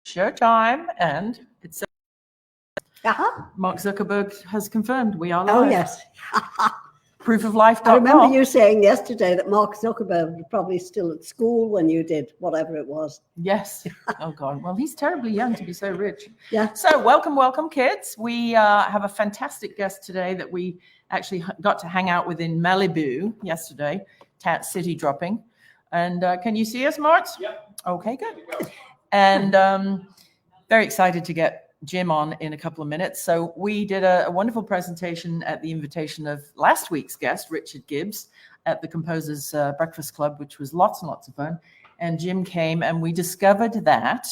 Showtime, and it's Mark Zuckerberg has confirmed we are live. Oh, yes. Proofoflife.com. I remember you saying yesterday that Mark Zuckerberg was probably still at school when you did whatever it was. Yes. Oh, God. Well, he's terribly young to be so rich. Yeah. So welcome, kids. We have a fantastic guest today that we actually got to hang out with in Malibu yesterday, city dropping. And can you see us, Mart? Yep. Okay, good. And very excited to get Jim on in a couple of minutes. So we did a wonderful presentation at the invitation of last week's guest, Richard Gibbs, at the Composers Breakfast Club, which was lots and lots of fun. And Jim came, and we discovered that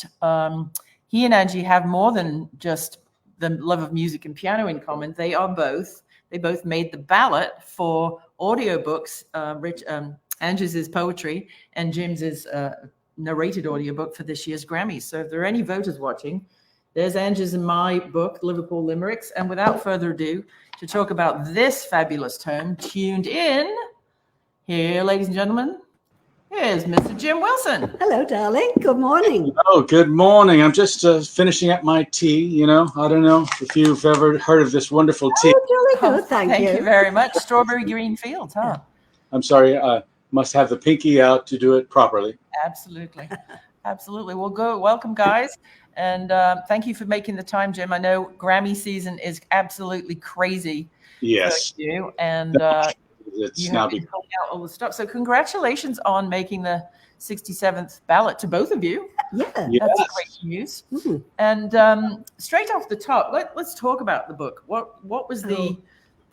he and Angie have more than just the love of music and piano in common. They both made the ballot for audiobooks. Angie's is poetry, and Jim's is narrated audiobook for this year's Grammys. So if there are any voters watching, there's Angie's and my book, Liverpool Limericks. And without further ado, to talk about this fabulous tome, tuned in, here, ladies and gentlemen, here's Mr. Jim Wilson. Hello, darling. Good morning. Oh, good morning. I'm just finishing up my tea, you know. I don't know if you've ever heard of this wonderful tea. Oh, jolly good. Thank you. Thank you very much. Strawberry green fields, huh? I'm sorry, I must have the pinky out to do it properly. Absolutely. Absolutely. Well, welcome, guys. And thank you for making the time, Jim. I know Grammy season is absolutely crazy. Yes. For you. And it's you now have been pulling out all the stuff. So congratulations on making the 67th ballot to both of you. Yeah. That's great news. Mm-hmm. And straight off the top, let's talk about the book. What was the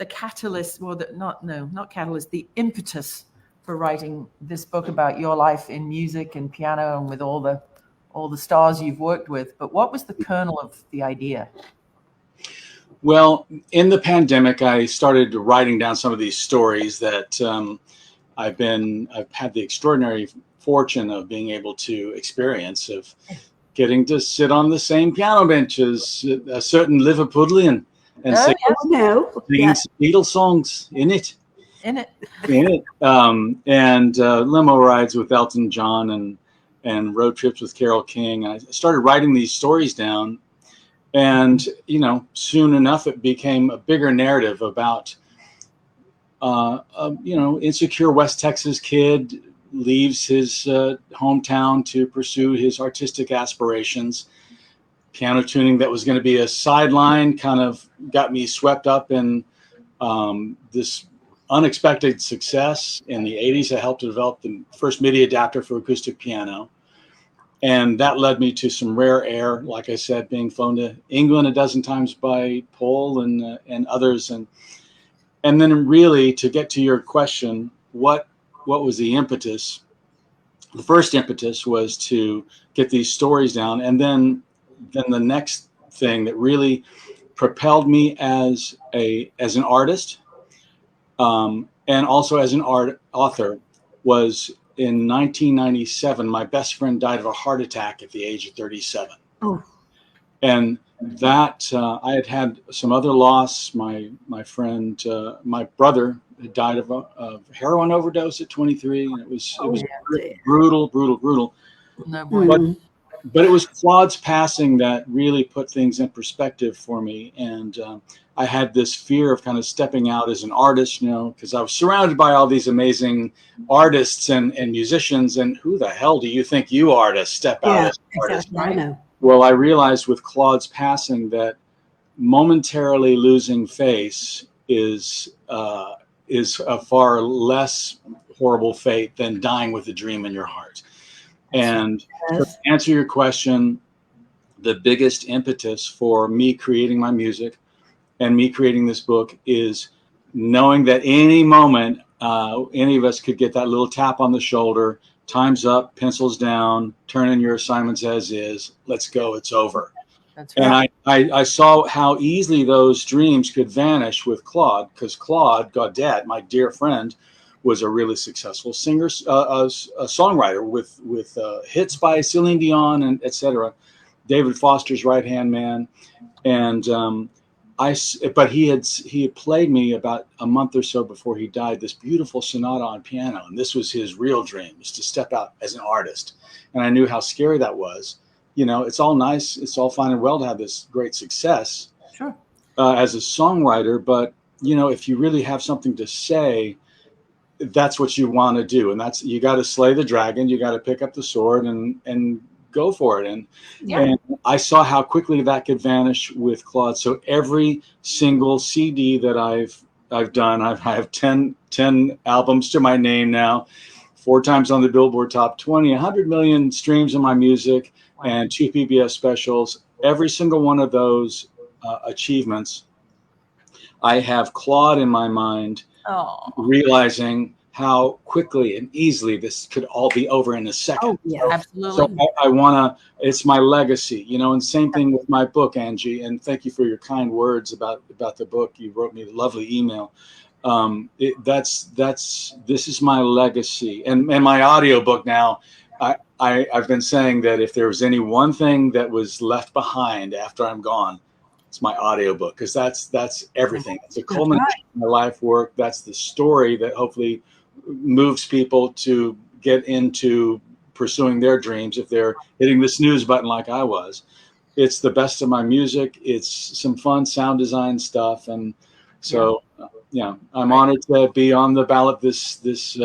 catalyst, well, not catalyst, the impetus for writing this book about your life in music and piano and with all the stars you've worked with? But what was the kernel of the idea? Well, in the pandemic, I started writing down some of these stories that I've had the extraordinary fortune of being able to experience, of getting to sit on the same piano bench as a certain Liverpudlian and sing some Beatles songs in it. And limo rides with Elton John and road trips with Carole King. I started writing these stories down, and soon enough it became a bigger narrative about insecure West Texas kid leaves his hometown to pursue his artistic aspirations. Piano tuning that was going to be a sideline kind of got me swept up in this unexpected success in the 80s. I helped to develop the first MIDI adapter for acoustic piano. And that led me to some rare air, like I said, being flown to England a dozen times by Paul and others. And then really, to get to your question, what was the impetus? The first impetus was to get these stories down. And then the next thing that really propelled me as an artist, and also as an author, was in 1997. My best friend died of a heart attack at the age of 37. Oh. And that I had some other loss. My friend, my brother, had died of a heroin overdose at 23, and it was brutal. No boy. But it was Claude's passing that really put things in perspective for me. And I had this fear of kind of stepping out as an artist, because I was surrounded by all these amazing artists and musicians. And who the hell do you think you are to step out as an artist? Exactly. I know. Well, I realized with Claude's passing that momentarily losing face is a far less horrible fate than dying with a dream in your heart. And to answer your question, the biggest impetus for me creating my music and me creating this book is knowing that any moment, any of us could get that little tap on the shoulder, time's up, pencils down, turn in your assignments as is, let's go, it's over. That's right. And I saw how easily those dreams could vanish with Claude, because Claude, Goddard, my dear friend, was a really successful singer, a songwriter with hits by Celine Dion and etc. David Foster's right-hand man, and but he had played me about a month or so before he died this beautiful sonata on piano, and this was his real dream, was to step out as an artist. And I knew how scary that was, it's all nice. It's all fine and well to have this great success Sure. as a songwriter. But, if you really have something to say, that's what you want to do. And you got to slay the dragon. You got to pick up the sword and go for it. And I saw how quickly that could vanish with Claude. So every single CD that I've done, I have 10 albums to my name now, 4 times on the Billboard Top 20, 100 million streams of my music, and 2 PBS specials. Every single one of those achievements, I have Claude in my mind, realizing how quickly and easily this could all be over in a second. Oh, yeah, absolutely. So I want to, it's my legacy, and same thing with my book, Angie, and thank you for your kind words about the book. You wrote me a lovely email. This is my legacy. And my audiobook now, I've been saying that if there was any one thing that was left behind after I'm gone, it's my audiobook, because that's everything. It's a culmination of my life work. That's the story that hopefully moves people to get into pursuing their dreams if they're hitting the snooze button like I was. It's the best of my music. It's some fun sound design stuff. And so, I'm honored to be on the ballot this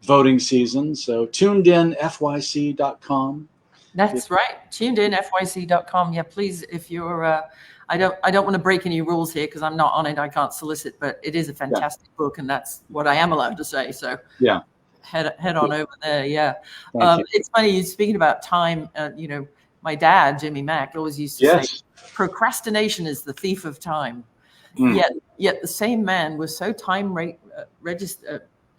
voting season. So tunedinfyc.com. That's right. Tunedinfyc.com. Yeah, please, if you're, I don't want to break any rules here because I'm not on it. I can't solicit, but it is a fantastic book, and that's what I am allowed to say. So head on over there. Yeah. It's funny, you speaking about time. My dad, Jimmy Mack, always used to say, procrastination is the thief of time. Yet the same man was so time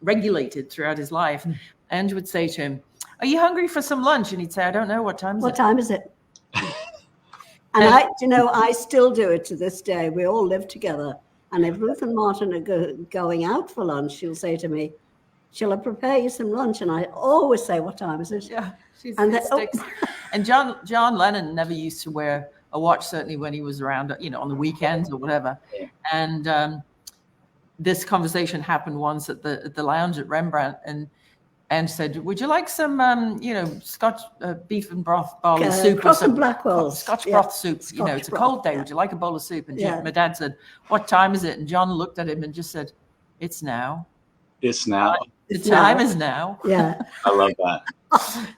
regulated throughout his life. Angie would say to him, "Are you hungry for some lunch?" And he'd say, "I don't know. What time is it?" What time is it? And I still do it to this day. We all live together. And if Ruth and Martin are going out for lunch, she'll say to me, "Shall I prepare you some lunch?" And I always say, "What time is it?" Yeah, And John Lennon never used to wear a watch, certainly when he was around, on the weekends or whatever. And this conversation happened once at the lounge at Rembrandt, and said, "Would you like some, Scotch beef and broth barley soup or some Scotch broth soup? It's a cold day. Would you like a bowl of soup?" And my dad said, "What time is it?" And John looked at him and just said, "It's now. It's now. The time is now." Yeah. I love that.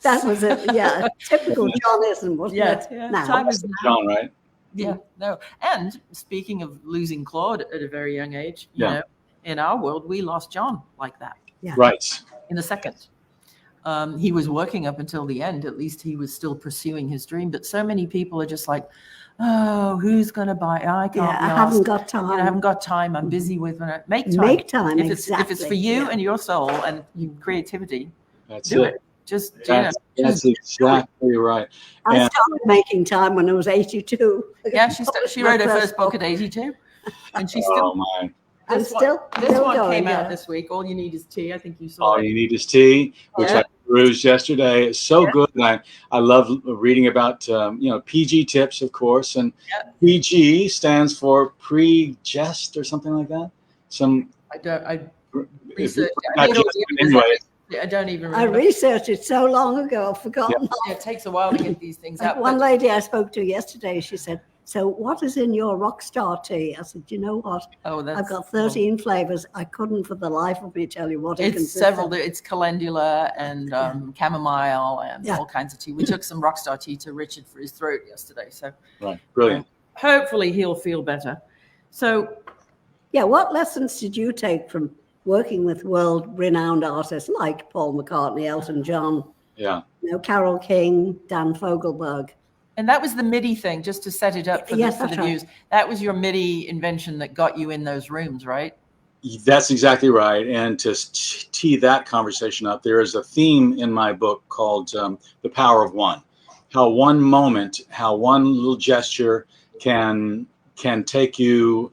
That was it. Yeah. Typical Johnism, wasn't it? Yeah. Now. Time is now. John, right? Yeah. No. And speaking of losing Claude at a very young age, in our world, we lost John like that. Yeah. Right. In a second. He was working up until the end. At least he was still pursuing his dream. But so many people are just like, "Oh, who's going to buy? I can't. I haven't got time. I haven't got time. I'm busy with it." Make time. Make time. If it's for you and your soul and your creativity, do it. Just that's exactly right. I started making time when I was 82. Yeah, she wrote her first book at 82, and she's still. Oh my. This one came out this week. All You Need Is Tea. I think you saw. All You Need Is Tea, which I perused yesterday. It's so good. And I love reading about PG tips, of course, and PG stands for pre-gest or something like that. I researched. Anyway. I don't even remember. I researched it so long ago, I've forgotten. Yeah, it takes a while to get these things out. One lady I spoke to yesterday, she said, "So what is in your Rockstar tea?" I said, "You know what? I've got 13 flavors. I couldn't for the life of me tell you what it consists of." It's calendula and chamomile and all kinds of tea. We took some Rockstar tea to Richard for his throat yesterday. So Brilliant. Hopefully he'll feel better. So what lessons did you take from working with world-renowned artists like Paul McCartney, Elton John, Carole King, Dan Fogelberg? And that was the MIDI thing, just to set it up for the views. That was your MIDI invention that got you in those rooms, right? That's exactly right. And to tee that conversation up, there is a theme in my book called The Power of One. How one moment, how one little gesture can take you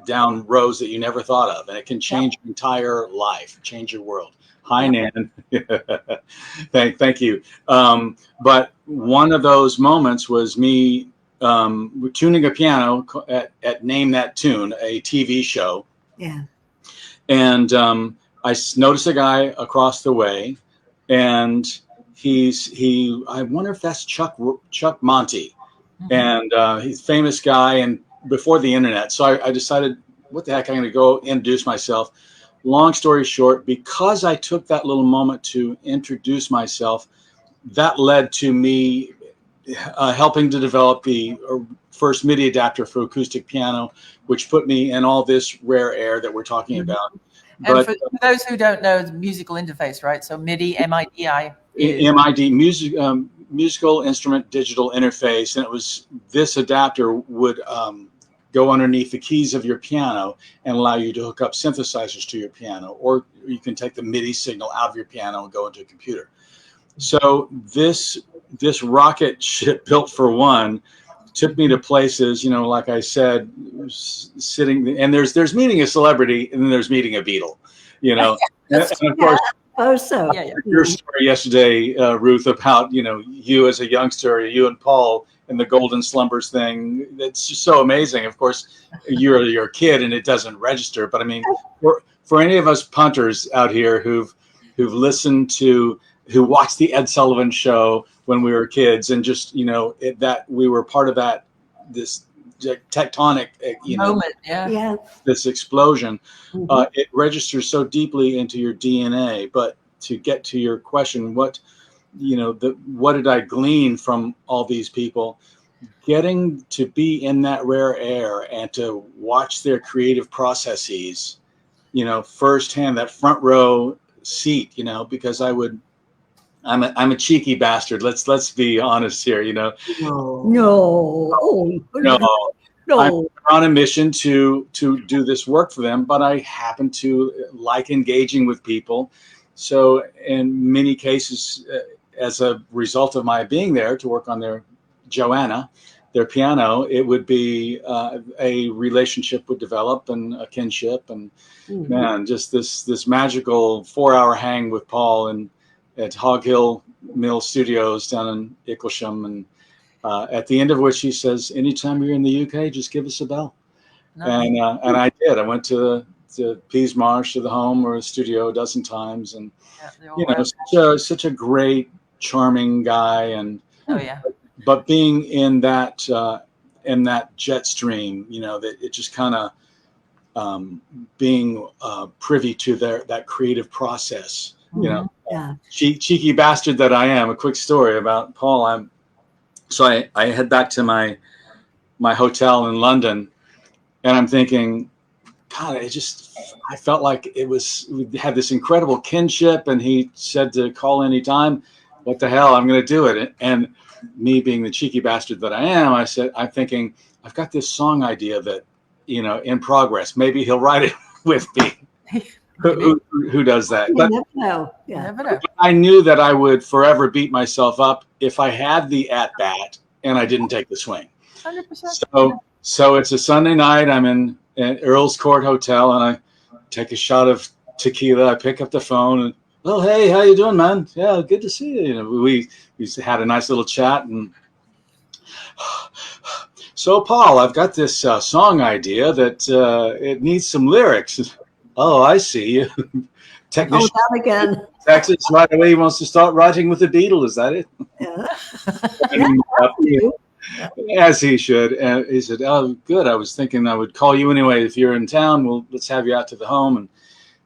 down roads that you never thought of. And it can change your entire life, change your world. Hi, Nan. Thank you. But one of those moments was me tuning a piano at Name That Tune, a TV show. Yeah. And I noticed a guy across the way, and I wonder if that's Chuck Monty, and he's a famous guy and before the internet. So I decided, what the heck, I'm going to go introduce myself. Long story short, because I took that little moment to introduce myself, that led to me helping to develop the first MIDI adapter for acoustic piano, which put me in all this rare air that we're talking about. And for those who don't know, the musical interface, right? So MIDI, MIDI. MID, musical instrument digital interface, and it was this adapter would go underneath the keys of your piano and allow you to hook up synthesizers to your piano, or you can take the MIDI signal out of your piano and go into a computer. So this rocket ship built for one took me to places, like I said, sitting, and there's meeting a celebrity and then there's meeting a Beatle, and of course. Oh, so Your story yesterday, Ruth, about you as a youngster, you and Paul and the Golden Slumbers thing. It's just so amazing. Of course, you're a kid and it doesn't register. But I mean, for any of us punters out here who've listened to, who watched the Ed Sullivan Show when we were kids, and just that we were part of this tectonic moment, this explosion, it registers so deeply into your DNA. But to get to your question, what did I glean from all these people? Getting to be in that rare air and to watch their creative processes, firsthand, that front row seat, because I'm a cheeky bastard. Let's be honest here, No. I'm on a mission to do this work for them, but I happen to like engaging with people. So in many cases, as a result of my being there to work on their piano, it would be a relationship would develop and a kinship, and man, just this magical 4-hour hang with Paul and at Hog Hill Mill Studios down in Icklesham, and at the end of which he says, anytime you're in the UK, just give us a bell. And I did. I went to Pease Marsh, to the home or the studio a dozen times, and such a great, charming guy. And but being in that jet stream, that it just kind of being privy to that creative process. Cheeky bastard that I am. A quick story about Paul. So I head back to my hotel in London, and I'm thinking, God, I felt like we had this incredible kinship, and he said to call anytime. What the hell, I'm going to do it. And me being the cheeky bastard that I am, I'm thinking, I've got this song idea that, in progress. Maybe he'll write it with me. Who does that? You But never know. Yeah. Never know. I knew that I would forever beat myself up if I had the at-bat and I didn't take the swing. 100%. So it's a Sunday night. I'm in Earl's Court Hotel, and I take a shot of tequila. I pick up the phone and, oh, hey, how you doing, man? Yeah, good to see you. We had a nice little chat, and so Paul, I've got this song idea that it needs some lyrics. Oh, I see. Technician. Oh, that again. Texas right away. He wants to start writing with the Beatles. Is that it? Yeah. As he should. And he said, "Oh, good. I was thinking I would call you anyway. If you're in town, let's have you out to the home." And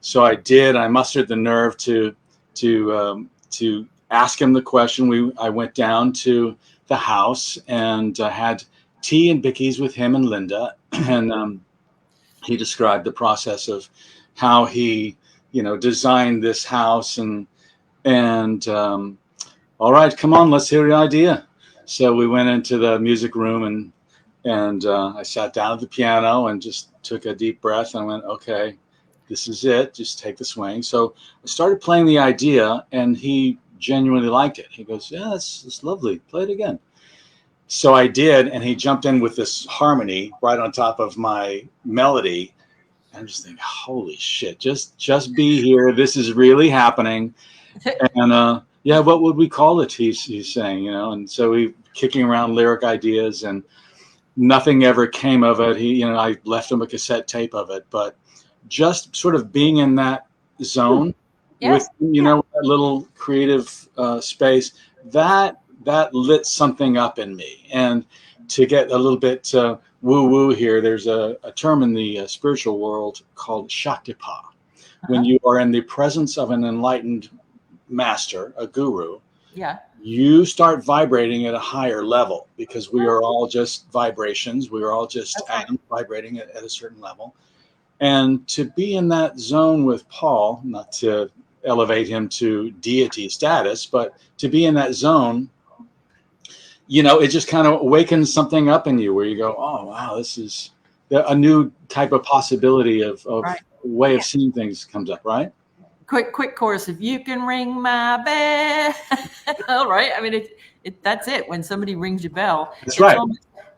so I did. I mustered the nerve to ask him the question. I went down to the house and had tea and bickies with him and Linda, and he described the process of how he, designed this house and all right, come on, let's hear your idea. So we went into the music room and I sat down at the piano and just took a deep breath and went, okay, this is it. Just take the swing. So I started playing the idea, and he genuinely liked it. He goes, yeah, that's lovely. Play it again. So I did, and he jumped in with this harmony right on top of my melody. I'm just thinking, holy shit, just be here. This is really happening. And what would we call it? He's saying, and so we kicking around lyric ideas, and nothing ever came of it. I left him a cassette tape of it, but just sort of being in that zone with, that little creative space, that lit something up in me. And to get a little bit woo-woo here, there's a term in the spiritual world called Shaktipa. When you are in the presence of an enlightened master, a guru, you start vibrating at a higher level, because we are all just vibrations. We are all just atoms vibrating at a certain level. And to be in that zone with Paul, not to elevate him to deity status, but to be in that zone, you know, it just kind of awakens something up in you where you go, oh, wow, this is a new type of possibility of way of seeing things comes up, right? Quick chorus. If you can ring my bell. All right. I mean, that's it. When somebody rings your bell, that's right.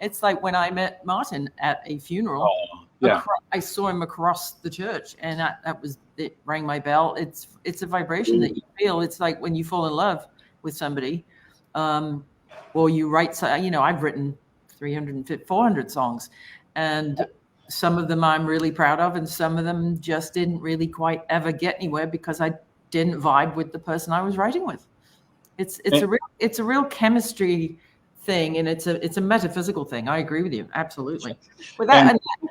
It's like when I met Martin at a funeral. Oh, yeah. I saw him across the church, and that was it. Rang my bell. It's a vibration that you feel. It's like when you fall in love with somebody, or you write. You know, I've written 350, 400 songs, and some of them I'm really proud of, and some of them just didn't really quite ever get anywhere because I didn't vibe with the person I was writing with. It's a real chemistry thing, and it's a metaphysical thing. I agree with you, absolutely. But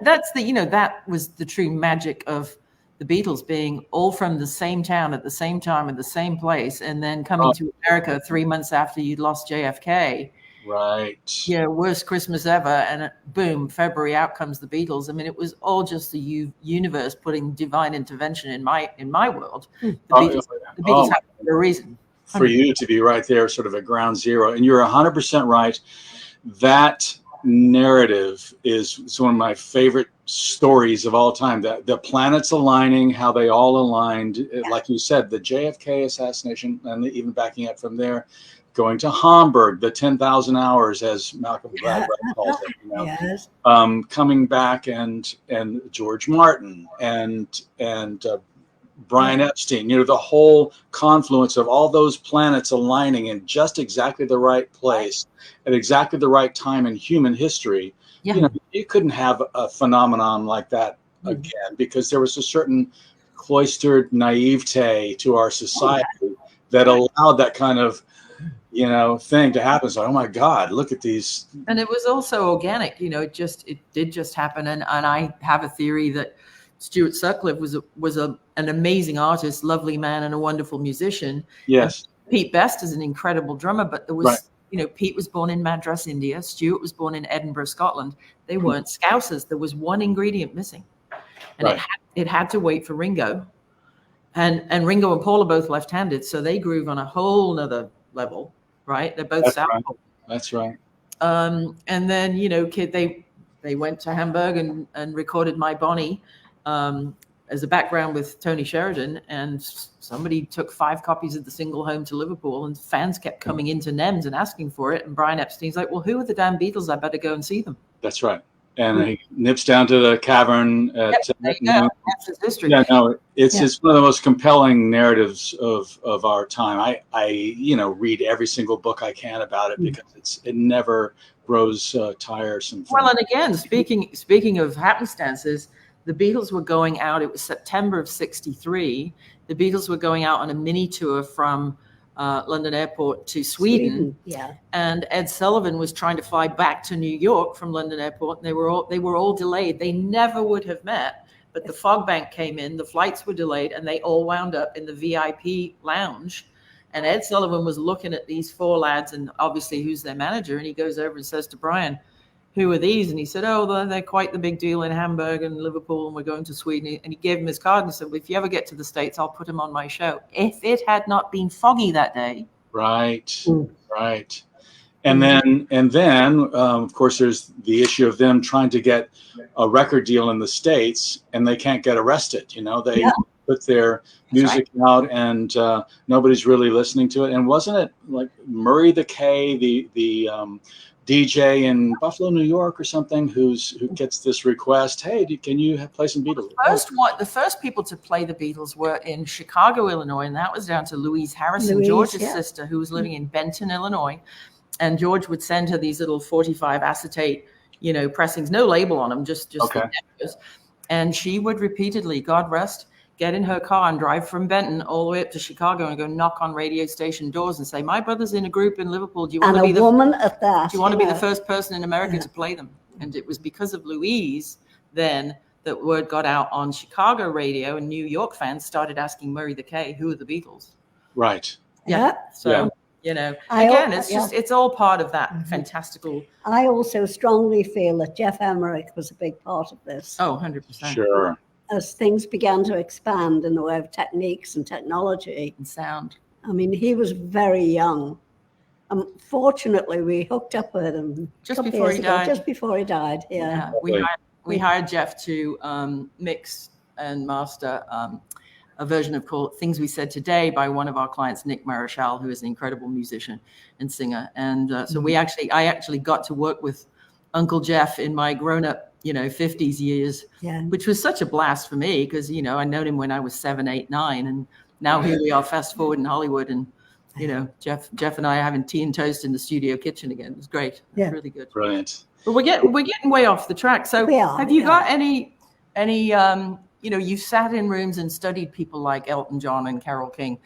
that's the, you know, that was the true magic of the Beatles, being all from the same town at the same time at the same place, and then coming to America 3 months after you'd lost JFK. Right. Yeah, worst Christmas ever, and boom, February, out comes the Beatles. I mean, it was all just the universe putting divine intervention in my world. The Beatles happened for a reason. For you to be right there, sort of at ground zero, and you're 100% right. That narrative is one of my favorite stories of all time. That the planets aligning, how they all aligned, like you said, the JFK assassination, and even backing up from there. Going to Hamburg, the 10,000 hours, as Malcolm Gladwell calls it, you know. Yes. Coming back, and George Martin and Brian Epstein, you know, the whole confluence of all those planets aligning in just exactly the right place at exactly the right time in human history. Yeah. You know, you couldn't have a phenomenon like that again, because there was a certain cloistered naivete to our society that allowed that kind of, you know, thing to happen. So, oh my God, look at these. And it was also organic, you know, it did just happen. And I have a theory that Stuart Sutcliffe was an amazing artist, lovely man, and a wonderful musician. Yes. And Pete Best is an incredible drummer, but there was, you know, Pete was born in Madras, India. Stuart was born in Edinburgh, Scotland. They weren't Scousers. There was one ingredient missing, and it had to wait for Ringo. And Ringo and Paul are both left-handed, so they groove on a whole nother level. Right, they're both southpaw. Right. That's right. And then, you know, they went to Hamburg and recorded My Bonnie as a background with Tony Sheridan, and somebody took 5 copies of the single home to Liverpool, and fans kept coming into NEMS and asking for it. And Brian Epstein's like, well, who are the damn Beatles? I better go and see them. That's right. And he nips down to the cavern. That's his history. Yeah, no, it's one of the most compelling narratives of our time. I you know, read every single book I can about it, because it never grows tiresome. Well, and again, speaking of happenstances, the Beatles were going out. It was September of '63. The Beatles were going out on a mini tour from London Airport to Sweden. Yeah. And Ed Sullivan was trying to fly back to New York from London Airport, and they were all delayed. They never would have met, but the fog bank came in, the flights were delayed, and they all wound up in the VIP lounge. And Ed Sullivan was looking at these 4 lads, and obviously who's their manager, and he goes over and says to Brian, who are these? And he said, oh, they're quite the big deal in Hamburg and Liverpool, and we're going to Sweden. And he gave him his card and said, well, if you ever get to the States, I'll put him on my show. If it had not been foggy that day. Right. And then, of course, there's the issue of them trying to get a record deal in the States, and they can't get arrested. You know, they put their music out, and nobody's really listening to it. And wasn't it like Murray the K, the DJ in Buffalo, New York, or something, who gets this request? Hey, can you play some Beatles? The first people to play the Beatles were in Chicago, Illinois, and that was down to Louise Harrison, George's sister, who was living in Benton, Illinois. And George would send her these little 45 acetate, you know, pressings, no label on them, just the demos. And she would repeatedly, God rest, get in her car and drive from Benton all the way up to Chicago and go knock on radio station doors and say, my brother's in a group in Liverpool. Do you want to be the woman at that? Do you want to be the first person in America to play them? And it was because of Louise then that word got out on Chicago radio, and New York fans started asking Murray the K, who are the Beatles? Right. Yeah. So, again, it's all part of that fantastical. I also strongly feel that Jeff Emerick was a big part of this. Oh, 100%. Sure. As things began to expand in the way of techniques and technology. And sound. I mean, he was very young. Fortunately, we hooked up with him just before he died. Just before he died, yeah. We hired Jeff to mix and master a version of called Things We Said Today by one of our clients, Nick Marichal, who is an incredible musician and singer. And so I actually got to work with Uncle Jeff in my grown-up, 50s years, which was such a blast for me because, I known him when I was 7, 8, 9. And now here we are, fast forward in Hollywood, and Jeff and I are having tea and toast in the studio kitchen again. It was great. It was really good. Brilliant. But we're getting way off the track. So have you got any you sat in rooms and studied people like Elton John and Carole King.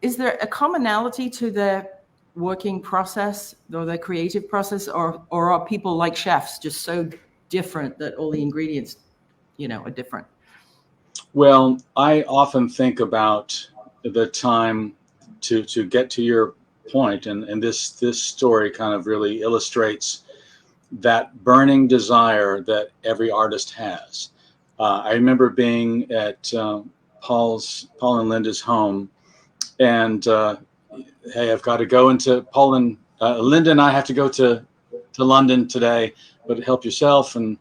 Is there a commonality to their working process or their creative process, or are people like chefs just so different that all the ingredients, are different? Well, I often think about the time to get to your point, and this story kind of really illustrates that burning desire that every artist has. I remember being at Paul and Linda's home, and hey, I've got to go into Paul and Linda and I have to go to London today, but help yourself to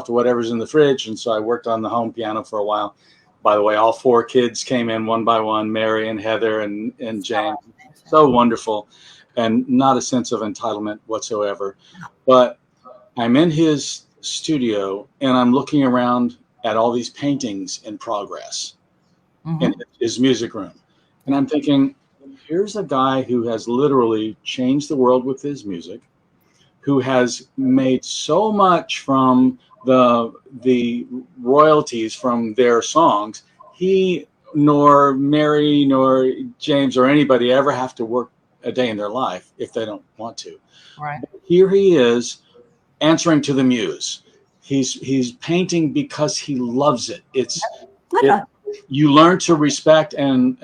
whatever's in the fridge. And so I worked on the home piano for a while. By the way, all 4 kids came in one by one, Mary and Heather and Jane. So wonderful, and not a sense of entitlement whatsoever. But I'm in his studio and I'm looking around at all these paintings in progress in his music room. And I'm thinking, here's a guy who has literally changed the world with his music, who has made so much from the royalties from their songs. He nor Mary nor James or anybody ever have to work a day in their life if they don't want to. Right. But here he is answering to the muse. He's painting because he loves it. You learn to respect and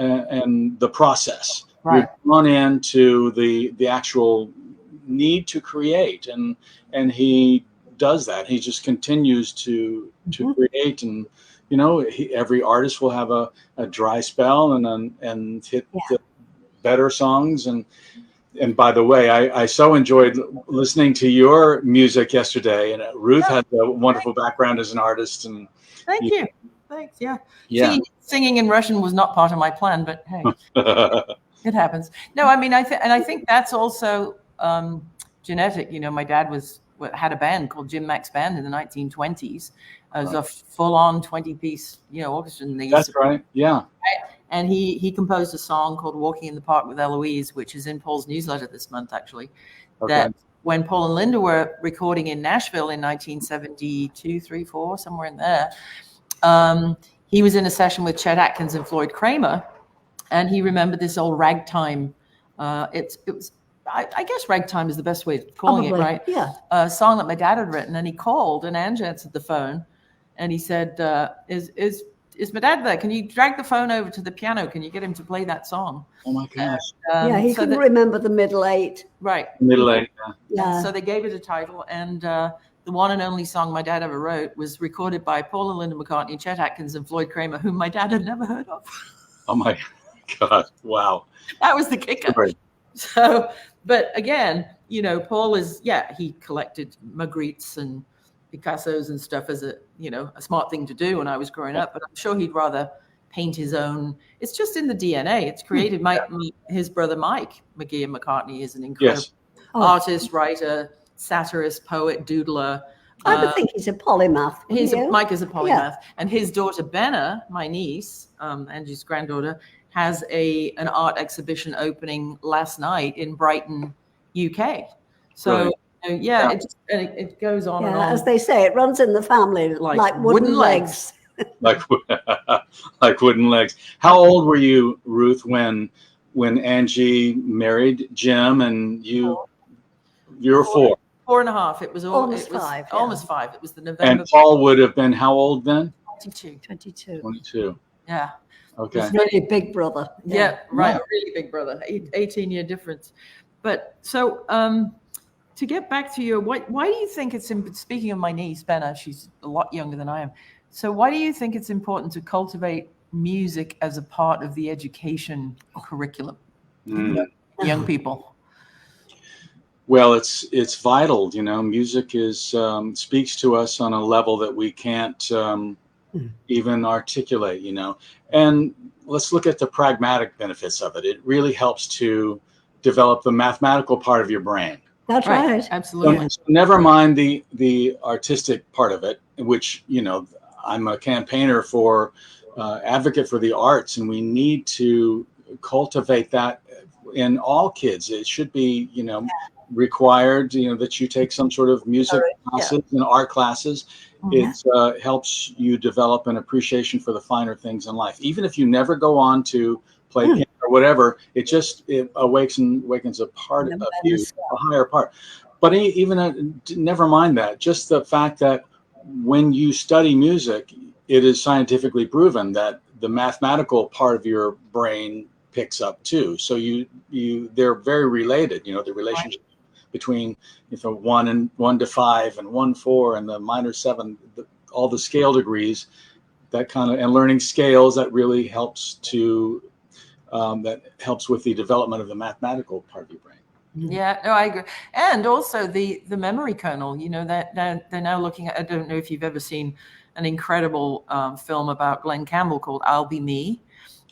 the process. Right. You're drawn into the actual need to create, and he does that. He just continues to create, and every artist will have a dry spell and hit the better songs. And by the way, I so enjoyed listening to your music yesterday. And Ruth has a wonderful background as an artist. And thank you. Thanks. Yeah. Singing in Russian was not part of my plan, but hey, it happens. No, I mean, I think that's also genetic. My dad had a band called Jim Mack's Band in the 1920s. It was a full-on 20-piece, orchestra. That's right. Yeah. And he composed a song called Walking in the Park with Eloise, which is in Paul's newsletter this month, actually. Okay. That when Paul and Linda were recording in Nashville in 1972, 3, 4, somewhere in there, he was in a session with Chet Atkins and Floyd Kramer, and he remembered this old ragtime. It was, I guess ragtime is the best way of calling it, right? Yeah. A song that my dad had written, and he called, and Angie answered the phone, and he said, is my dad there? Can you drag the phone over to the piano? Can you get him to play that song? Oh my gosh. He couldn't remember the middle 8. Right. Middle 8. Yeah. So they gave it a title, and the one and only song my dad ever wrote was recorded by Paul and Linda McCartney, Chet Atkins, and Floyd Kramer, whom my dad had never heard of. Oh my God. Wow. That was the kicker. Right. So, but again, Paul he collected Magrittes and Picassos and stuff as a smart thing to do when I was growing up, but I'm sure he'd rather paint his own. It's just in the DNA. It's created. His brother Mike McCartney is an incredible artist, writer, satirist, poet, doodler. I would think he's a polymath. Mike is a polymath, and his daughter Benna, my niece, Angie's granddaughter, has an art exhibition opening last night in Brighton, UK. So. Right. It goes on and on. As they say, it runs in the family like wooden legs. like like wooden legs. How old were you, Ruth, when Angie married Jim and you were 4? 4.5. It was Almost 5, yeah. Almost 5. It was the November. And Paul would have been how old then? 22. 22. 22. Yeah. Okay. He's really a big brother. Yeah, right. Yeah. A really big brother. 18-year difference. But so to get back to you, why do you think it's speaking of my niece, Benna, she's a lot younger than I am. So why do you think it's important to cultivate music as a part of the education curriculum? Young people. Well, it's vital. Music speaks to us on a level that we can't even articulate. And let's look at the pragmatic benefits of it. It really helps to develop the mathematical part of your brain. That's right. Absolutely. So never mind the artistic part of it, which I'm a campaigner for, advocate for the arts, and we need to cultivate that in all kids. It should be required that you take some sort of music classes and art classes. It helps you develop an appreciation for the finer things in life. Even if you never go on to play piano or whatever, it awakens a part of you, a higher part. But even never mind that, just the fact that when you study music, it is scientifically proven that the mathematical part of your brain picks up too. So they're very related. The relationship between 1 to 5 and 1 4 and the minor 7, all the scale degrees, that kind of, and learning scales, that really helps to that helps with the development of the mathematical part of your brain. Yeah, no, I agree. And also the memory kernel, that they're now looking at, I don't know if you've ever seen an incredible film about Glenn Campbell called I'll Be Me.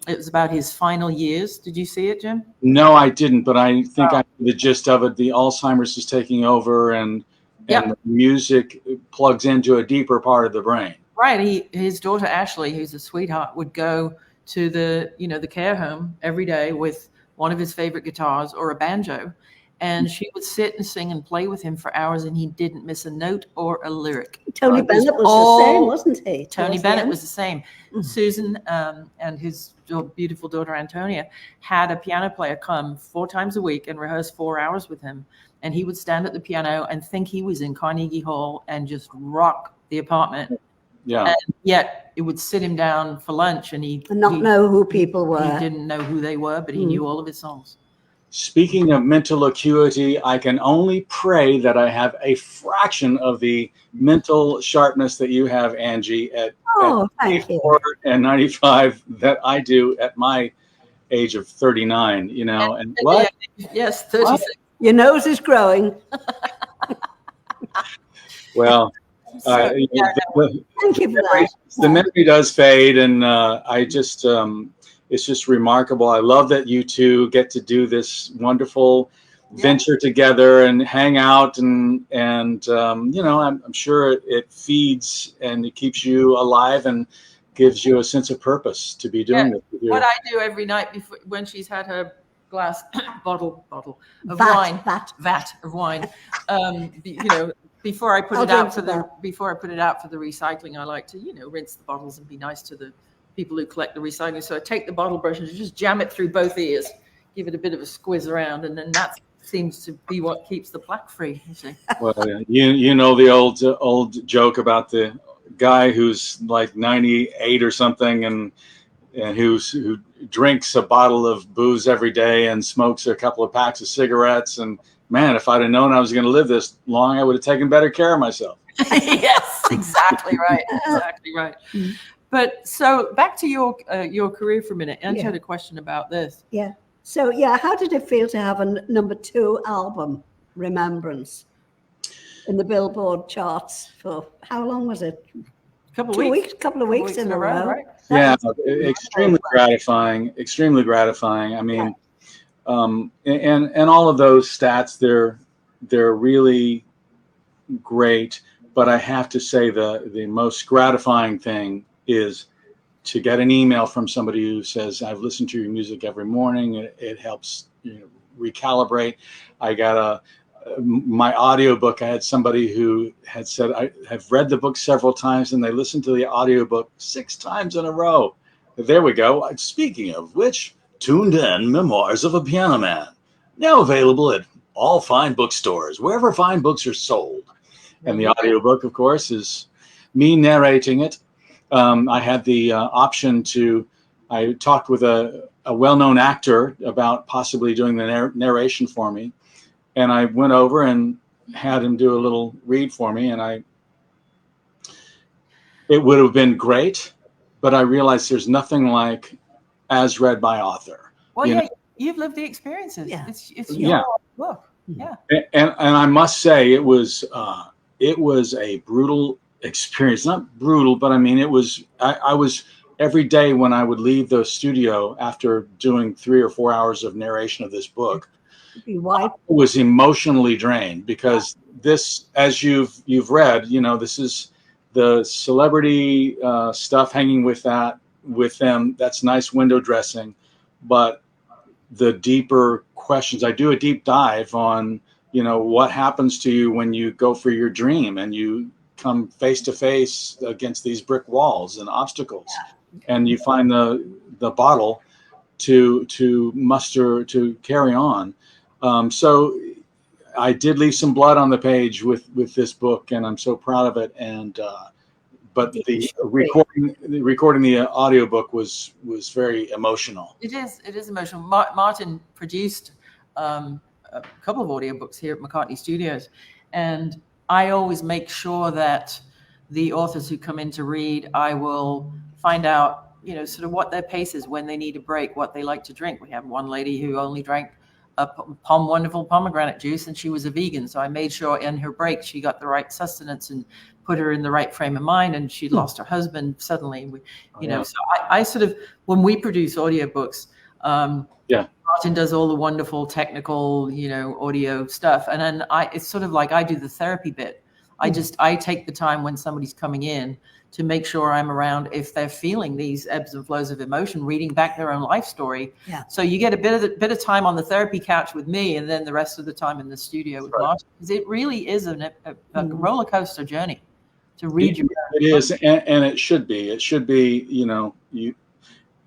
It was about his final years. Did you see it, Jim? No, I didn't, but I think I know the gist of it. The Alzheimer's is taking over, and the music plugs into a deeper part of the brain. Right. His daughter Ashley, who's a sweetheart, would go to the care home every day with one of his favorite guitars or a banjo, and she would sit and sing and play with him for hours, and he didn't miss a note or a lyric. Tony Bennett was the same, wasn't he? Tony Bennett was the same. Susan and his beautiful daughter Antonia had a piano player come 4 times a week and rehearse 4 hours with him, and he would stand at the piano and think he was in Carnegie Hall and just rock the apartment. Yeah. And yet it would sit him down for lunch, and he know who people were. He didn't know who they were, but he knew all of his songs. Speaking of mental acuity, I can only pray that I have a fraction of the mental sharpness that you have, Angie, at 84 and 95 that I do at my age of 39. And what? Yes, 36. Your nose is growing. Well. Thank you for that. The memory does fade, and it's just remarkable. I love that you two get to do this wonderful venture together and hang out, and I'm sure it feeds and it keeps you alive and gives you a sense of purpose to be doing this. What I do every night before, when she's had her glass bottle of wine, vat of wine, Before I put it out for the recycling, I like to, rinse the bottles and be nice to the people who collect the recycling. So I take the bottle brush and just jam it through both ears, give it a bit of a squiz around, and then that seems to be what keeps the plaque free. You see. Well, the old joke about the guy who's like 98 or something, and who drinks a bottle of booze every day and smokes a couple of packs of cigarettes. And man, if I'd have known I was going to live this long, I would have taken better care of myself. Yes, exactly right. Exactly right. But so back to your career for a minute. Angie had a question about this. Yeah. So how did it feel to have a number 2 album, Remembrance, in the Billboard charts for how long was it? Couple of weeks in a row. Right? Yeah, extremely gratifying. Extremely gratifying. I mean, and all of those stats, they're really great. But I have to say the most gratifying thing is to get an email from somebody who says, I've listened to your music every morning. It helps recalibrate. I got my audiobook, I had somebody who had said, I have read the book several times and they listened to the audiobook 6 times in a row. There we go. Speaking of which, tuned in Memoirs of a Piano Man, now available at all fine bookstores, wherever fine books are sold. And the audiobook, of course, is me narrating it. I had the option I talked with a well-known actor about possibly doing the narration for me. And I went over and had him do a little read for me. And it would have been great, but I realized there's nothing like as read by author. Well, you've lived the experiences. Yeah. It's your book. Yeah. And I must say it was a brutal experience. Not brutal, but I mean, I was every day when I would leave the studio after doing 3 or 4 hours of narration of this book, I was emotionally drained, because this, as you've read, this is the celebrity stuff hanging with them. That's nice window dressing, but the deeper questions, I do a deep dive on, what happens to you when you go for your dream and you come face to face against these brick walls and obstacles, and you find the bottle to muster, to carry on. So I did leave some blood on the page with this book, and I'm so proud of it. And but the recording the audiobook was very emotional. It is emotional. Martin produced a couple of audiobooks here at McCartney Studios, and I always make sure that the authors who come in to read, I will find out, sort of what their pace is, when they need a break, what they like to drink. We have one lady who only drank wonderful pomegranate juice, and she was a vegan. So I made sure in her break she got the right sustenance and put her in the right frame of mind. And she'd lost her husband suddenly. So I sort of, when we produce audiobooks, Martin does all the wonderful technical, audio stuff. And then it's sort of like I do the therapy bit. I take the time when somebody's coming in to make sure I'm around if they're feeling these ebbs and flows of emotion, reading back their own life story. Yeah. So you get a bit of time on the therapy couch with me, and then the rest of the time in the studio with Martin, because it really is a roller coaster journey to read your. It is, and it should be. It should be.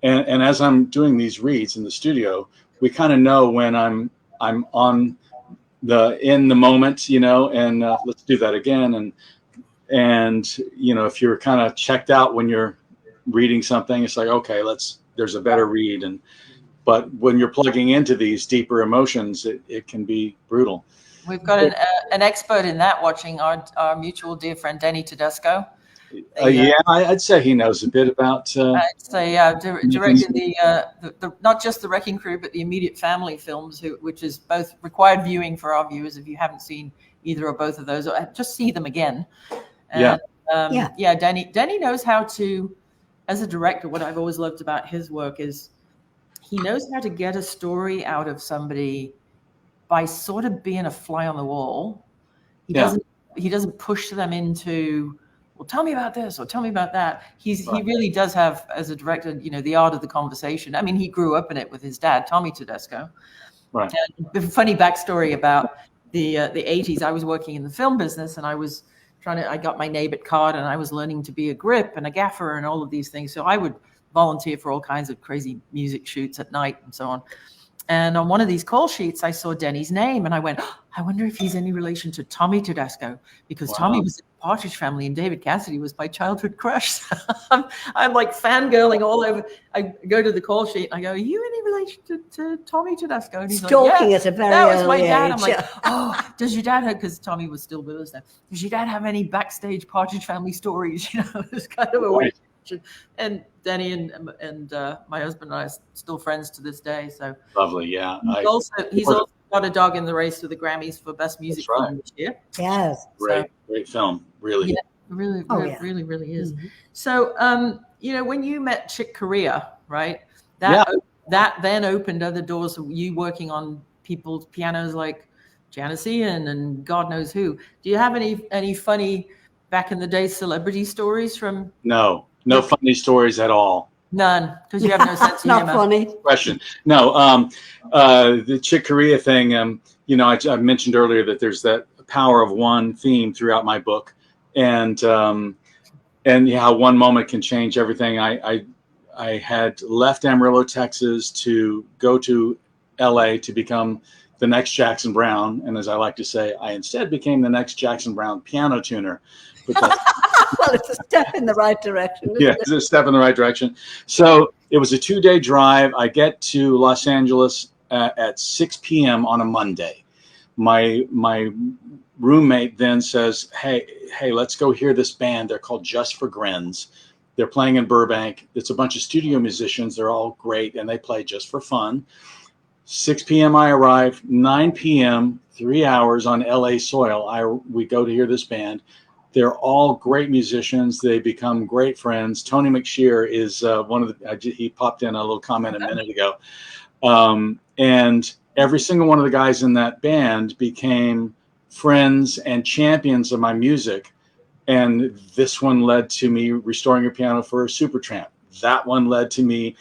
And as I'm doing these reads in the studio, we kind of know when I'm on in the moment, and let's do that again. And if you're kind of checked out when you're reading something, it's like, okay, there's a better read. But when you're plugging into these deeper emotions, it can be brutal. We've got an expert in that, watching our mutual dear friend Denny Tedesco. I'd say he knows a bit about. I'd say directed the not just the Wrecking Crew, but the Immediate Family films, which is both required viewing for our viewers if you haven't seen either or both of those, or just see them again. And, Denny knows how to, as a director, what I've always loved about his work is he knows how to get a story out of somebody by sort of being a fly on the wall. He doesn't push them into, well, tell me about this or tell me about that. He really does have, as a director, the art of the conversation. I mean, he grew up in it with his dad, Tommy Tedesco. Right. And a funny backstory about the 80s. I was working in the film business, and I got my NABIT card, and I was learning to be a grip and a gaffer and all of these things. So I would volunteer for all kinds of crazy music shoots at night and so on. And on one of these call sheets, I saw Denny's name, and I went, I wonder if he's any relation to Tommy Tedesco, because Tommy was in the Partridge Family and David Cassidy was my childhood crush. I'm like fangirling all over. I go to the call sheet and I go, are you any relation to Tommy Tedesco? And he's stalking at a very that was my early dad. age. I'm like, does your dad have, because Tommy was still with us then, does your dad have any backstage Partridge Family stories? It's kind of a weird. And Denny and my husband and I are still friends to this day. So lovely, yeah. He's also got a dog in the race for the Grammys for Best Music Film this year. Yes, great film, really. Yeah, really is. Mm-hmm. So, when you met Chick Corea, right? That then opened other doors of you working on people's pianos like Janis Ian and God knows who. Do you have any funny back in the day celebrity stories from? No funny stories at all. None, because you have no sense of Not humor. funny. Question. No, the Chick Corea thing, I mentioned earlier that there's that power of one theme throughout my book, and how one moment can change everything. I had left Amarillo, Texas to go to LA to become the next Jackson Brown. And as I like to say, I instead became the next Jackson Brown piano tuner. Well, it's a step in the right direction. Yeah, it's a step in the right direction. So it was a 2-day drive. I get to Los Angeles at 6 p.m. on a Monday. My roommate then says, hey, let's go hear this band. They're called Just for Grins. They're playing in Burbank. It's a bunch of studio musicians. They're all great, and they play just for fun. 6 p.m. I arrive. 9 p.m., 3 hours on LA soil. We go to hear this band. They're all great musicians. They become great friends. Tony McShear is one of the. He popped in a little comment a minute ago, and every single one of the guys in that band became friends and champions of my music. And this one led to me restoring a piano for Supertramp. That one led to me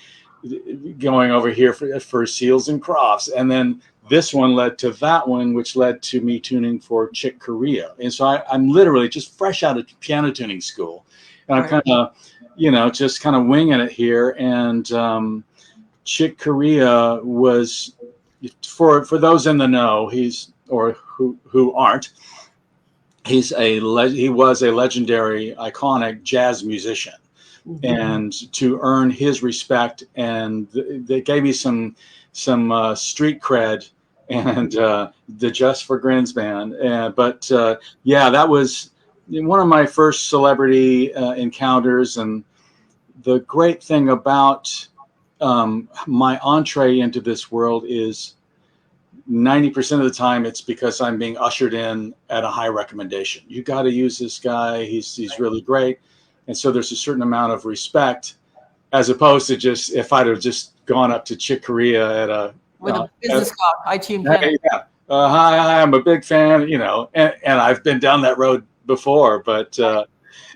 going over here for Seals and Crofts. And then this one led to that one, which led to me tuning for Chick Corea. And so I'm literally just fresh out of piano tuning school. And I'm kind of, just kind of winging it here. And Chick Corea was, for those in the know, who aren't, he was a legendary, iconic jazz musician. Mm-hmm. And to earn his respect, and they gave me some street cred, and the Just for Grins band. But that was one of my first celebrity encounters. And the great thing about my entree into this world is 90% of the time it's because I'm being ushered in at a high recommendation. You got to use this guy. He's really great. And so there's a certain amount of respect, as opposed to just if I'd have just gone up to Chick Corea at a business card. I tuned in. Yeah. Hi, I'm a big fan. And I've been down that road before. But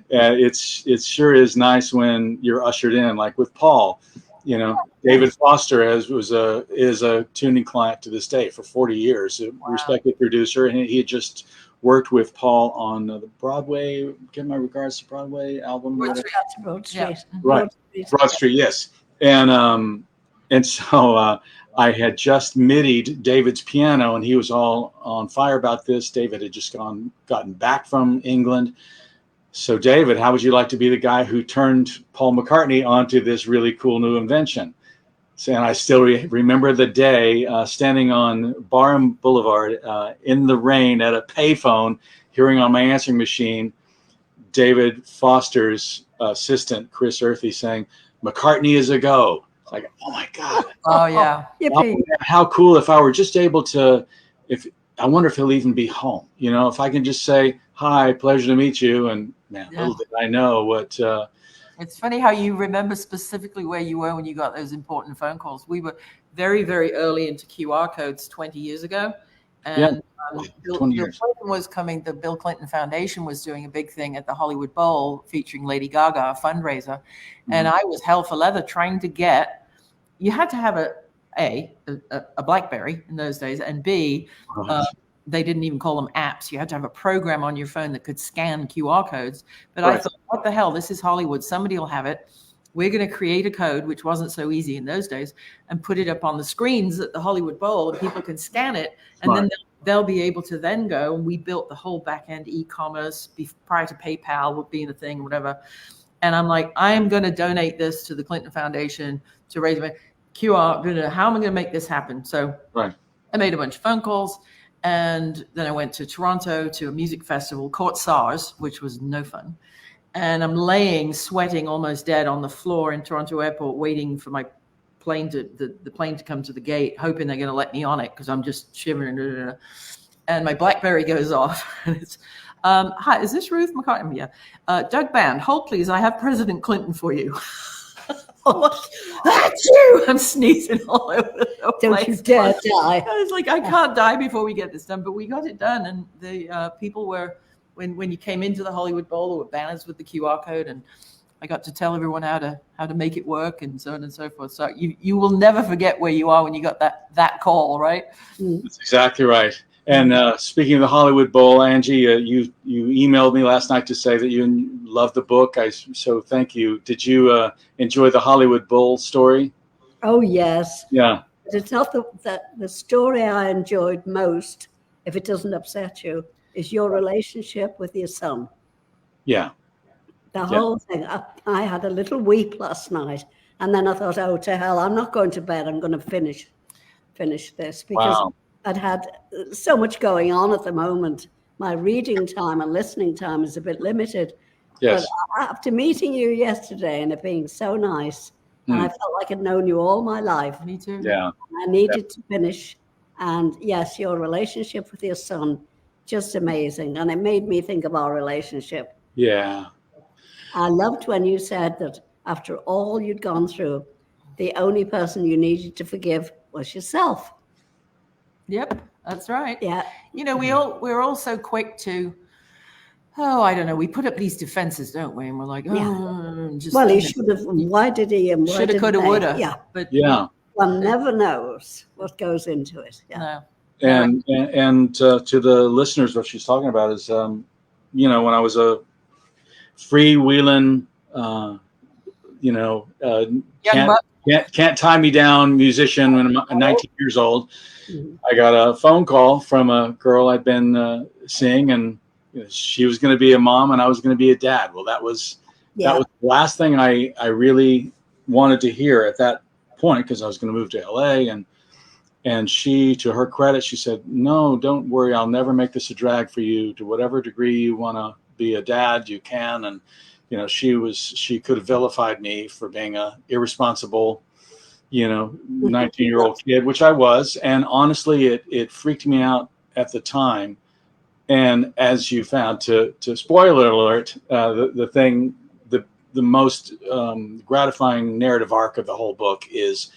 it sure is nice when you're ushered in, like with Paul. David Foster is a tuning client to this day for 40 years, a respected producer, and he had just worked with Paul on the Broadway. Give my regards to Broadway album. Broad Street. Yeah. Right, Broad Street, yes. And so I had just midied David's piano, and he was all on fire about this. David had just gotten back from England. So, David, how would you like to be the guy who turned Paul McCartney onto this really cool new invention? So, and I still remember the day standing on Barham Boulevard in the rain at a payphone, hearing on my answering machine David Foster's assistant, Chris Earthy, saying, "McCartney is a go." It's like, oh, my God. Oh, yeah. How cool if I were just able to, I wonder if he'll even be home. If I can just say, "Hi, pleasure to meet you." And man, little did I know what. It's funny how you remember specifically where you were when you got those important phone calls. We were very, very early into QR codes 20 years ago. And Bill Clinton was coming. The Bill Clinton Foundation was doing a big thing at the Hollywood Bowl featuring Lady Gaga, a fundraiser. Mm-hmm. And I was hell for leather trying to get, you had to have a BlackBerry in those days, and B, they didn't even call them apps. You had to have a program on your phone that could scan QR codes. But I thought, what the hell? This is Hollywood. Somebody will have it. We're going to create a code, which wasn't so easy in those days, and put it up on the screens at the Hollywood Bowl, and people can scan it. And then they'll be able to then go. And we built the whole back end e-commerce prior to PayPal being a thing, whatever. And I'm like, I am going to donate this to the Clinton Foundation to raise my QR. How am I going to make this happen? So I made a bunch of phone calls. And then I went to Toronto to a music festival, caught SARS, which was no fun. And I'm laying, sweating, almost dead on the floor in Toronto airport, waiting for my plane the plane to come to the gate, hoping they're going to let me on it because I'm just shivering. And my BlackBerry goes off. And it's, hi, is this Ruth McCartney? Yeah. Doug Band, hold please. I have President Clinton for you. That's you. I'm sneezing all over the place. Don't you dare die. I was like, I can't die before we get this done, but we got it done. And the people were, when you came into the Hollywood Bowl, there were banners with the QR code, and I got to tell everyone how to make it work and so on and so forth. So you will never forget where you are when you got that call, right? That's exactly right. And speaking of the Hollywood Bowl, Angie, you emailed me last night to say that you loved the book. So thank you. Did you enjoy the Hollywood Bowl story? Oh, yes. Yeah. But it's not the story I enjoyed most, if it doesn't upset you, is your relationship with your son. Yeah. The whole thing. I had a little weep last night, and then I thought, oh, to hell, I'm not going to bed. I'm going to finish this, because Wow. I'd had so much going on at the moment. My reading time and listening time is a bit limited. Yes. But after meeting you yesterday and it being so nice, and I felt like I'd known you all my life. Me too. Yeah. I needed to finish. And yes, your relationship with your son, just amazing. And it made me think of our relationship. Yeah. I loved when you said that after all you'd gone through, the only person you needed to forgive was yourself. Yep, that's right. Yeah. You know, we're all so quick to, I don't know, we put up these defenses, don't we? And we're like, just, well, he should have. Why did he? And why shoulda, didn't coulda, they? woulda. Yeah. But Yeah. One never knows what goes into it. Yeah. no. And to the listeners, what she's talking about is, when I was a freewheeling, Young buck. can't tie me down musician when I'm 19 years old. I got a phone call from a girl I'd been seeing, and she was going to be a mom and I was going to be a dad. Well, that was the last thing I really wanted to hear at that point, because I was going to move to LA, and she, to her credit, she said, no, don't worry, I'll never make this a drag for you. To whatever degree you want to be a dad, you can. And she could have vilified me for being a irresponsible 19-year-old kid, which I was. And honestly, it freaked me out at the time. And as you found, to spoiler alert, the most gratifying narrative arc of the whole book is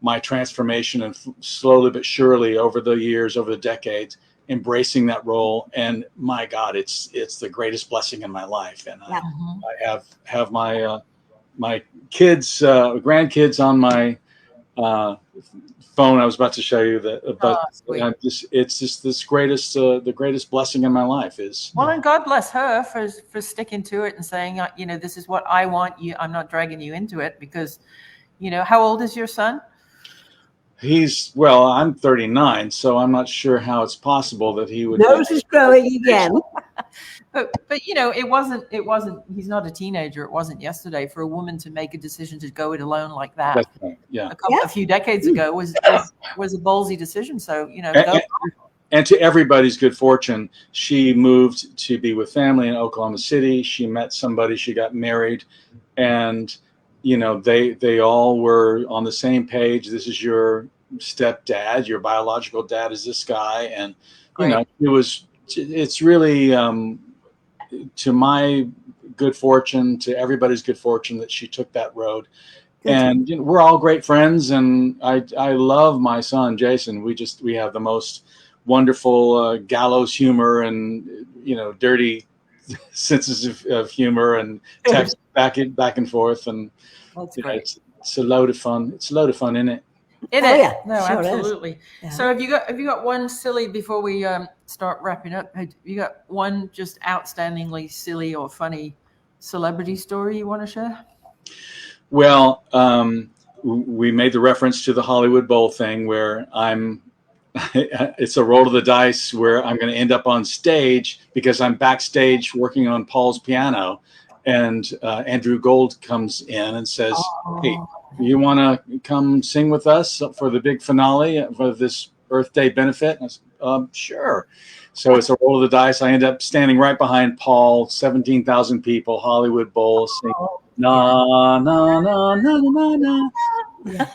my transformation, and slowly but surely over the years, over the decades, embracing that role. And my God, it's the greatest blessing in my life. And I have my kids, grandkids on my phone. I was about to show you that, but it's just the greatest blessing in my life is. Well, and God bless her for sticking to it and saying, this is what I want you. I'm not dragging you into it, because, how old is your son? I'm 39, so I'm not sure how it's possible that he would. Nose is growing again. But it wasn't. He's not a teenager. It wasn't yesterday for a woman to make a decision to go it alone like that. That's right. Yeah. A few decades ago was a ballsy decision. So go. And to everybody's good fortune, she moved to be with family in Oklahoma City. She met somebody. She got married, and they all were on the same page. This is your stepdad. Your biological dad is this guy, and it's really to my good fortune, to everybody's good fortune, that she took that road. And we're all great friends, and I love my son Jason. We have the most wonderful gallows humor and dirty senses of humor, and text back and forth, and it's a load of fun. It's a load of fun, isn't it? Yeah. No, sure absolutely. Yeah. So have you got one silly, before we start wrapping up? Have you got one just outstandingly silly or funny celebrity story you want to share? Well, we made the reference to the Hollywood Bowl thing, where it's a roll of the dice where I'm going to end up on stage, because I'm backstage working on Paul's piano, and Andrew Gold comes in and says, "Hey, you want to come sing with us for the big finale for this Earth Day benefit?" And I said, sure. So it's a roll of the dice. I end up standing right behind Paul, 17,000 people, Hollywood Bowl, singing, na, na, na, na, na, na.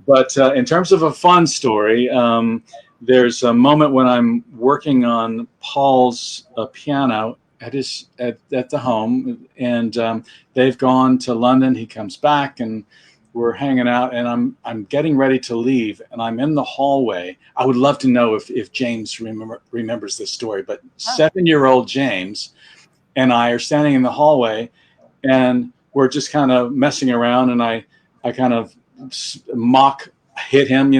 But in terms of a fun story, there's a moment when I'm working on Paul's piano at the home, and they've gone to London. He comes back, and we're hanging out, and I'm getting ready to leave, and I'm in the hallway. I would love to know if James remembers this story, but 7-year-old James and I are standing in the hallway, and we're just kind of messing around, and I kind of mock hit him,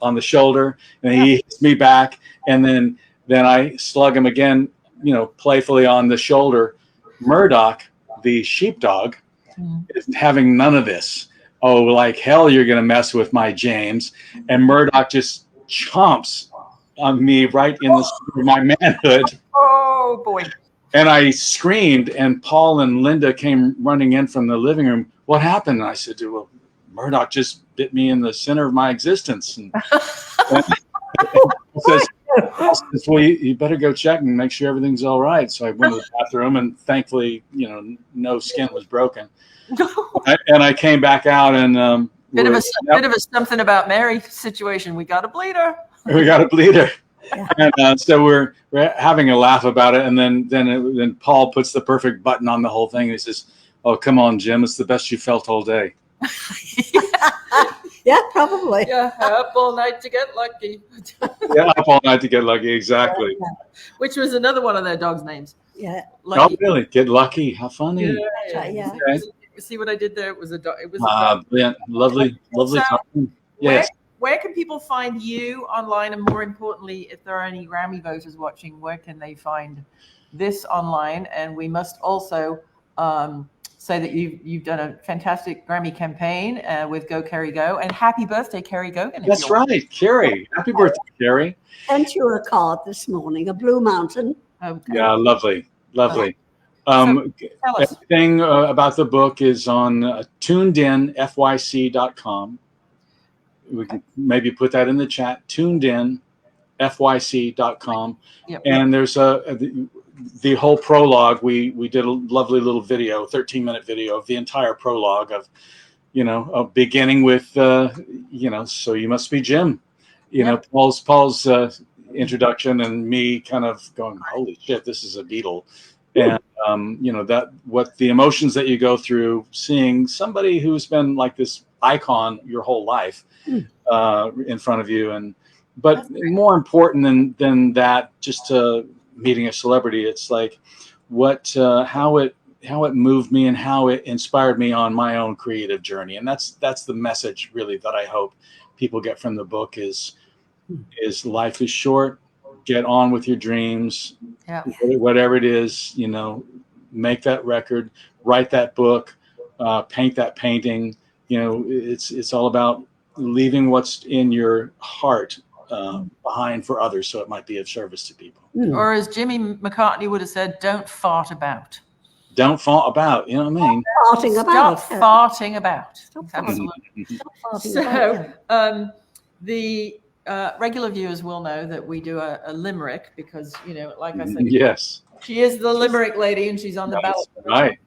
on the shoulder, and he hits me back, and then I slug him again, playfully on the shoulder. Murdoch, the sheepdog, is having none of this. Oh, like hell, you're going to mess with my James. And Murdoch just chomps on me right in the center of my manhood. Oh, boy. And I screamed, and Paul and Linda came running in from the living room. What happened? And I said, well, Murdoch just bit me in the center of my existence. And says, well, you better go check and make sure everything's all right. So I went to the bathroom, and thankfully, no skin was broken. And I came back out, and bit of a something about Mary situation. We got to bleed her. We got to bleed her. And so we're having a laugh about it. And then Paul puts the perfect button on the whole thing. And he says, "Oh, come on, Jim. It's the best you felt all day." Yeah, probably. Yeah, up all night to get lucky. Yeah, up all night to get lucky. Exactly. Which was another one of their dogs' names. Yeah. Lucky. Oh, really? Get lucky. How funny. Yeah. Okay. See what I did there? It was a dog. It was a dog. Yeah, lovely talking. Yes. Where can people find you online? And more importantly, if there are any Grammy voters watching, where can they find this online? And we must also say that you've done a fantastic Grammy campaign with Go Kerry Go, and happy birthday, Kerry Gogan. That's right, Kerry. Happy birthday, Kerry. Sent you a card this morning, a Blue Mountain. Okay. Yeah, lovely. So, tell us. Everything about the book is on tunedinfyc.com. We can maybe put that in the chat, tunedinfyc.com. Yep. And there's the whole prologue. We did a lovely little video, 13-minute video of the entire prologue of, beginning with, so you must be Jim, Paul's introduction, and me kind of going, holy shit, this is a Beatle. And, that what the emotions that you go through seeing somebody who's been like this icon your whole life in front of you. But more important than that, just meeting a celebrity, it's like how it moved me and how it inspired me on my own creative journey. And that's the message really that I hope people get from the book is life is short. Get on with your dreams. Yeah. Whatever it is, make that record, write that book, paint that painting. It's all about leaving what's in your heart behind for others, so it might be of service to people. Or as Jimmy McCartney would have said, don't fart about. Don't fart about, you know what I mean? Farting about. Stop farting about. Stop Absolutely. Stop farting So about. the regular viewers will know that we do a limerick because, like I said, yes, she is the limerick lady and she's on the ballot. Right.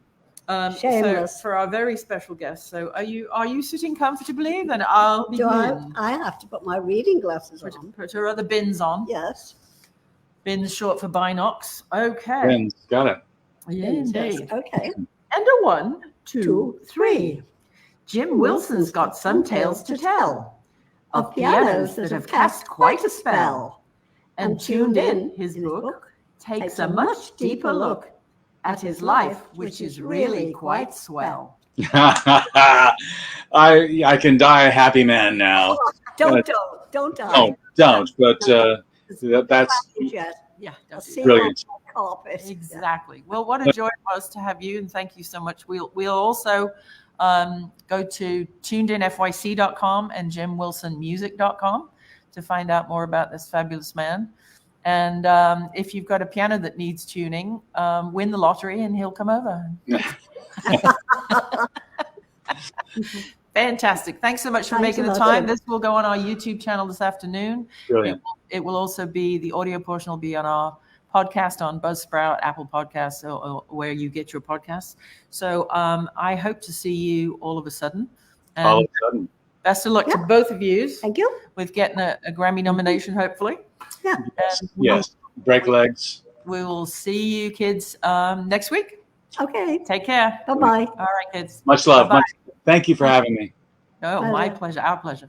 So Shameless. for our very special guest, so are you sitting comfortably? Then I'll begin. I have to put my reading glasses on. Put her other bins on. Yes. Bins short for binocs. Okay. Ben's got it. Yeah, Yes. indeed. Okay. And a 1, 2, 3. Jim Wilson's got some tales to tell of pianos that have cast quite a spell. And tuned in, his book takes a much deeper look at his life, which is really quite swell. I can die a happy man now. Don't die. No, don't. But that's Yeah, brilliant. Carpet. exactly. Well, what a joy it was to have you, and thank you so much. We'll also go to tunedinfyc.com and jimwilsonmusic.com to find out more about this fabulous man. And if you've got a piano that needs tuning, win the lottery and he'll come over. Fantastic. Thanks so much for making the time. This will go on our YouTube channel this afternoon. Brilliant. It will also be, the audio portion will be on our podcast on Buzzsprout, Apple Podcasts, or where you get your podcasts. So I hope to see you all of a sudden. And All of a sudden. best of luck to both of you Thank you. with getting a Grammy nomination, hopefully. Yeah. Yes. Break legs. We will see you kids next week. Okay. Take care. Bye-bye. All right, kids. Much love. Bye-bye. Thank you for having me. Oh, Bye-bye. my pleasure. Our pleasure.